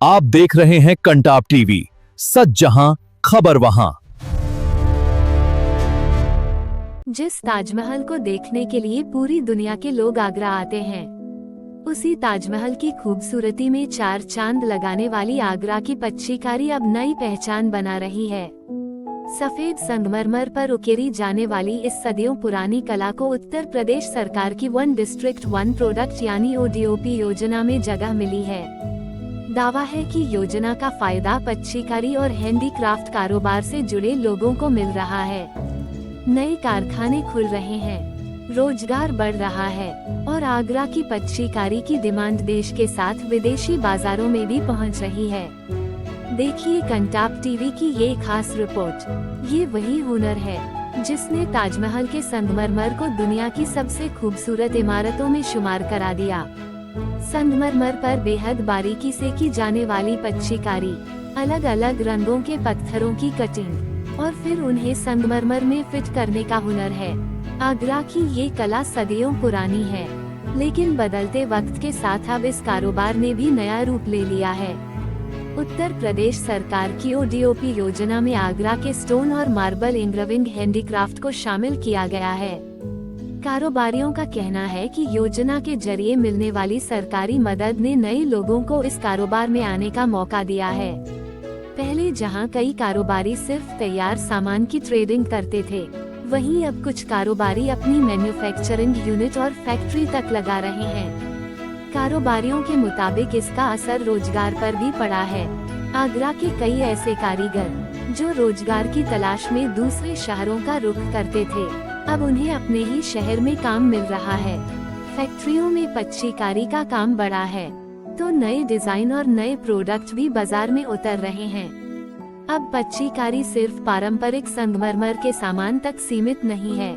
आप देख रहे हैं कंटाप टीवी, सच जहां खबर वहां। जिस ताजमहल को देखने के लिए पूरी दुनिया के लोग आगरा आते हैं, उसी ताजमहल की खूबसूरती में चार चांद लगाने वाली आगरा की पच्चीकारी अब नई पहचान बना रही है। सफेद संगमरमर पर उकेरी जाने वाली इस सदियों पुरानी कला को उत्तर प्रदेश सरकार की वन डिस्ट्रिक्ट वन प्रोडक्ट यानी ODOP योजना में जगह मिली है। दावा है कि योजना का फायदा पच्चीकारी और हैंडीक्राफ्ट कारोबार से जुड़े लोगों को मिल रहा है। नए कारखाने खुल रहे हैं, रोजगार बढ़ रहा है और आगरा की पच्चीकारी की डिमांड देश के साथ विदेशी बाजारों में भी पहुंच रही है। देखिए कंटाप टीवी की ये खास रिपोर्ट। ये वही हुनर है जिसने ताजमहल के संगमरमर को दुनिया की सबसे खूबसूरत इमारतों में शुमार करा दिया। संगमरमर पर बेहद बारीकी से की जाने वाली पच्चीकारी, अलग अलग रंगों के पत्थरों की कटिंग और फिर उन्हें संगमरमर में फिट करने का हुनर है। आगरा की ये कला सदियों पुरानी है, लेकिन बदलते वक्त के साथ अब इस कारोबार ने भी नया रूप ले लिया है। उत्तर प्रदेश सरकार की ODOP योजना में आगरा के स्टोन और मार्बल एंग्रविंग हैंडीक्राफ्ट को शामिल किया गया है। कारोबारियों का कहना है कि योजना के जरिए मिलने वाली सरकारी मदद ने नए लोगों को इस कारोबार में आने का मौका दिया है। पहले जहां कई कारोबारी सिर्फ तैयार सामान की ट्रेडिंग करते थे, वहीं अब कुछ कारोबारी अपनी मैन्युफैक्चरिंग यूनिट और फैक्ट्री तक लगा रहे हैं। कारोबारियों के मुताबिक इसका असर रोजगार पर भी पड़ा है। आगरा के कई ऐसे कारीगर जो रोजगार की तलाश में दूसरे शहरों का रुख करते थे, अब उन्हें अपने ही शहर में काम मिल रहा है। फैक्ट्रियों में पच्चीकारी का काम बढ़ा है, तो नए डिजाइन और नए प्रोडक्ट भी बाजार में उतर रहे हैं। अब पच्चीकारी सिर्फ पारंपरिक संगमरमर के सामान तक सीमित नहीं है।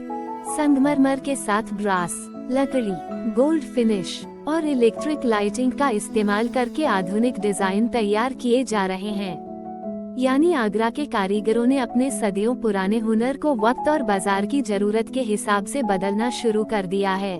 संगमरमर के साथ ब्रास, लकड़ी, गोल्ड फिनिश और इलेक्ट्रिक लाइटिंग का इस्तेमाल करके आधुनिक डिजाइन तैयार किए जा रहे हैं। यानी आगरा के कारीगरों ने अपने सदियों पुराने हुनर को वक्त और बाजार की जरूरत के हिसाब से बदलना शुरू कर दिया है।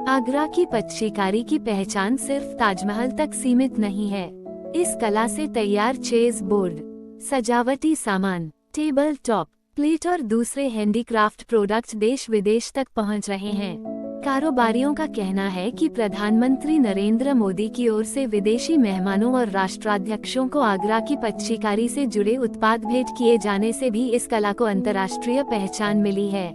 आगरा की पच्चीकारी की पहचान सिर्फ ताजमहल तक सीमित नहीं है। इस कला से तैयार चेज बोर्ड, सजावटी सामान, टेबल टॉप, प्लेट और दूसरे हैंडीक्राफ्ट प्रोडक्ट देश विदेश तक पहुंच रहे हैं। कारोबारियों का कहना है कि प्रधानमंत्री नरेंद्र मोदी की ओर से विदेशी मेहमानों और राष्ट्राध्यक्षों को आगरा की पच्चीकारी से जुड़े उत्पाद भेंट किए जाने से भी इस कला को अंतर्राष्ट्रीय पहचान मिली है।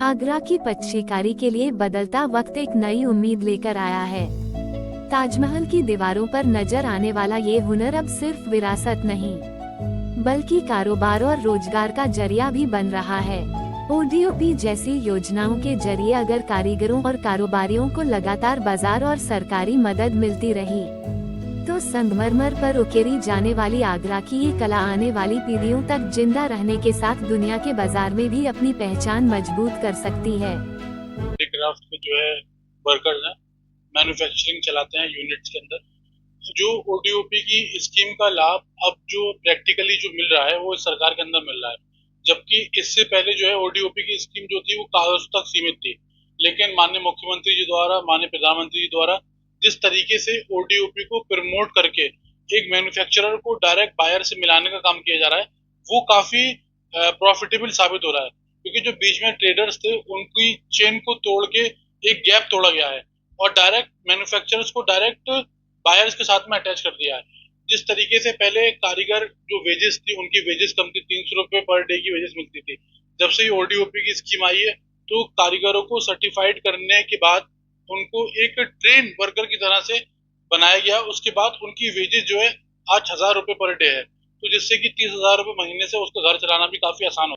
आगरा की पच्चीकारी के लिए बदलता वक्त एक नई उम्मीद लेकर आया है। ताजमहल की दीवारों पर नजर आने वाला ये हुनर अब सिर्फ विरासत नहीं, बल्कि कारोबार और रोजगार का जरिया भी बन रहा है। ODOP जैसी योजनाओं के जरिए अगर कारीगरों और कारोबारियों को लगातार बाजार और सरकारी मदद मिलती रही, तो संगमरमर पर उकेरी जाने वाली आगरा की ये कला आने वाली पीढ़ियों तक जिंदा रहने के साथ दुनिया के बाजार में भी अपनी पहचान मजबूत कर सकती है। क्राफ्ट के जो है वर्कर्स हैं, मैन्युफैक्चरिंग चलाते हैं यूनिट्स के अंदर। जो ODOP की स्कीम का लाभ अब जो प्रैक्टिकली जो मिल रहा है वो सरकार के अंदर मिल रहा है, जबकि इससे पहले जो है ODOP की स्कीम जो थी वो कागज तक सीमित थी। लेकिन माननीय मुख्यमंत्री जी द्वारा, माननीय प्रधानमंत्री जी द्वारा जिस तरीके से ODOP को प्रमोट करके एक मैन्युफैक्चरर को डायरेक्ट बायर से मिलाने का काम किया जा रहा है, वो काफी प्रॉफिटेबल साबित हो रहा है। क्योंकि जो बीच में ट्रेडर्स थे उनकी चेन को तोड़ के एक गैप तोड़ा गया है और डायरेक्ट मैन्युफैक्चरर्स को डायरेक्ट बायर्स के साथ में अटैच कर दिया है। जिस तरीके से पहले कारीगर जो वेजेस थी, उनकी वेजेस कम थी, 300 रुपए पर डे की वेजेस मिलती थी। जब से ODOP की स्कीम आई है तो कारीगरों को सर्टिफाइड करने के बाद उनको एक ट्रेन वर्कर की तरह से बनाया गया। उसके बाद उनकी वेजेस जो है आज 1000 रुपए पर डे है, तो जिससे कि 30,000 रुपए महीने से उसका घर चलाना भी काफी आसान हो।